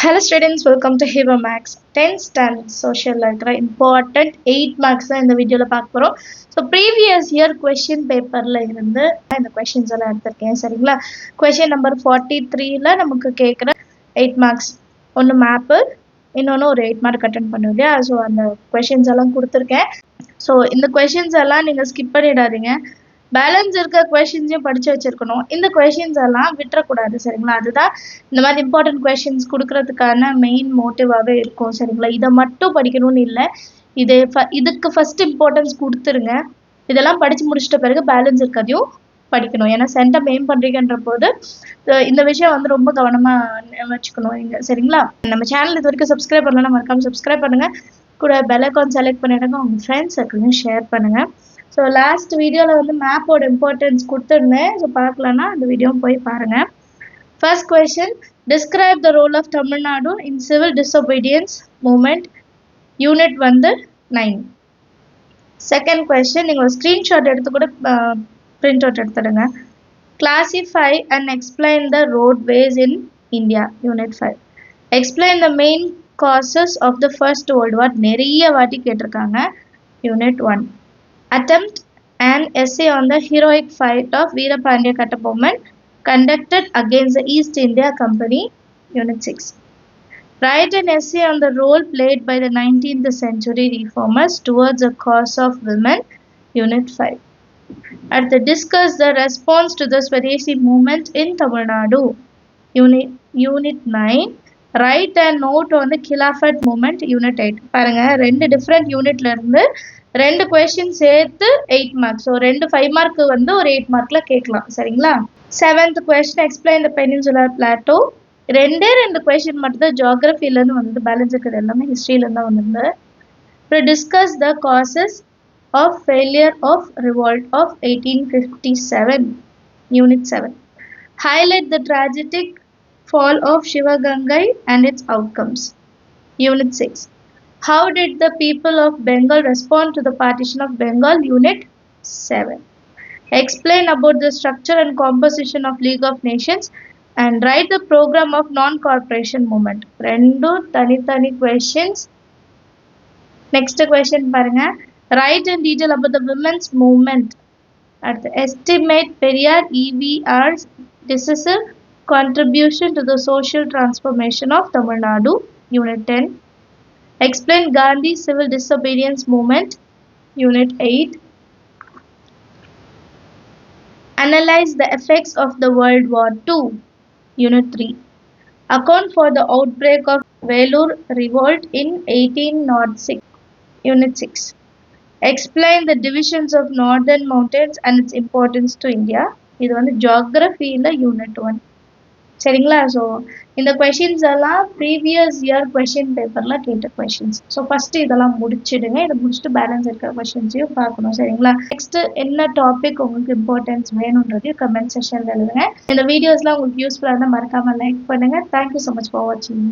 Hello students, welcome to Hero Max 10th standard social இருக்கிற important 8 marks தான் இந்த வீடியோல பார்க்க போறோம். ஸோ ப்ரீவியஸ் இயர் கொஷின் பேப்பர்ல இருந்து இந்த கொஷின்ஸ் எல்லாம் எடுத்திருக்கேன். சரிங்களா? கொஷின் நம்பர் 43ல நமக்கு கேட்குற 8 மார்க்ஸ், ஒன்று மேப்பு, இன்னொன்று ஒரு 8 மார்க் அட்டன் பண்ணும் இல்லையா? ஸோ அந்த கொஷின்ஸ் எல்லாம் கொடுத்துருக்கேன். ஸோ இந்த கொஷின்ஸ் எல்லாம் நீங்கள் ஸ்கிப் பண்ணிடாதீங்க. பேலன்ஸ் இருக்க கொஷின்ஸையும் படித்து வச்சுருக்கணும். இந்த கொஷின்ஸ் எல்லாம் விட்டுறக்கூடாது. சரிங்களா? அதுதான் இந்த மாதிரி இம்பார்ட்டன்ட் கொஷின்ஸ் கொடுக்கறதுக்கான மெயின் மோட்டிவாகவே இருக்கும். சரிங்களா? இதை மட்டும் படிக்கணும்னு இல்லை, இதுக்கு ஃபஸ்ட் இம்பார்ட்டன்ஸ் கொடுத்துருங்க. இதெல்லாம் படித்து முடிச்சிட்ட பிறகு பேலன்ஸ் இருக்கதையும் படிக்கணும். ஏன்னா சென்டம் எய்ம் பண்ணுறீங்கன்ற போது இந்த விஷயம் வந்து ரொம்ப கவனமாக வச்சுக்கணும் நீங்கள். சரிங்களா? நம்ம சேனல் இது வரைக்கும் சப்ஸ்கிரைப் பண்ணலாம், மறக்காமல் சப்ஸ்கிரைப் பண்ணுங்கள். கூட பெல் ஐகான் செலக்ட் பண்ணிடுங்க. உங்கள் ஃப்ரெண்ட்ஸ் சர்க்கிளையும் ஷேர் பண்ணுங்கள். ஸோ லாஸ்ட் வீடியோவில் வந்து மேப்போட இம்பார்ட்டன்ஸ் கொடுத்துருந்தேன். ஸோ பார்க்கலன்னா அந்த வீடியோ போய் பாருங்கள். First question, describe the role of Tamil Nadu in civil disobedience movement, unit வந்து 9. செகண்ட் கொஸ்டின், நீங்கள் ஒரு ஸ்க்ரீன்ஷாட் எடுத்து கூட பிரிண்ட் அவுட் எடுத்துடுங்க. Classify and explain the roadways in India, unit 5. Explain the main causes of the first world war, நிறைய வாட்டி கேட்டிருக்காங்க, unit 1. Attempt an essay on the heroic fight of Veerapandiya Kattabomman conducted against the East India Company, Unit 6. Write an essay on the role played by the 19th century reformers towards the cause of women, Unit 5. At the discuss the response to the Swadeshi movement in Tamil Nadu, Unit 9. Write a note on the Khilafat movement, Unit 8. பாருங்க, ரெண்டு different யூனிட்ல இருந்து ரெண்டு question சேர்த்து 8 marks. So 5 mark வந்து ஒரு 8 மார்க்ல கேட்கலாம். சரிங்களா? 7th question, explain the peninsular Plato. ரெண்டு கொஸ்டின் மட்டும் தான் ஜியாகிரஃபிலேருந்து வந்து, பேலன்ஸ் இருக்கிறது எல்லாமே ஹிஸ்ட்ரியிலேருந்து தான் வந்திருந்து. அப்புறம் discuss the causes of failure of revolt of 1857, unit 7. Highlight the tragic fall of Sivaganga and its outcomes, unit 6. How did the people of Bengal respond to the partition of Bengal, Unit 7. Explain about the structure and composition of League of Nations and write the program of non-corporation movement. ரெண்டு தனித்தனி questions. Next question பாருங்க. Write in detail about the women's movement. அடுத்து, estimate Periyar EVR's decisive contribution to the social transformation of Tamil Nadu, Unit 10. Explain Gandhi's civil disobedience movement, Unit 8. Analyze the effects of the World War II, Unit 3. Account for the outbreak of Vellore revolt in 1806, Unit 6. Explain the divisions of northern mountains and its importance to India. இது வந்து ஜியாகிரஃபியில் unit 1. சரிங்களா? So இந்த questions எல்லாம் previous year question பேப்பரில் கேட்ட questions. So first இதெல்லாம் முடிச்சிடுங்க. இதை முடிச்சுட்டு பேலன்ஸ் இருக்கிற கொஷின்ஸையும் பார்க்கணும். சரிங்களா? நெக்ஸ்ட்டு என்ன டாபிக் உங்களுக்கு இம்பார்ட்டன்ஸ் வேணுன்றதையும் கமெண்ட் செக்ஷனில் எழுதுங்க. இந்த வீடியோஸ்லாம் உங்களுக்கு யூஸ்ஃபுல்லாக இருந்தால் மறக்காமல் லைக் பண்ணுங்கள். தேங்க்யூ ஸோ மச் ஃபார் வாட்சிங்.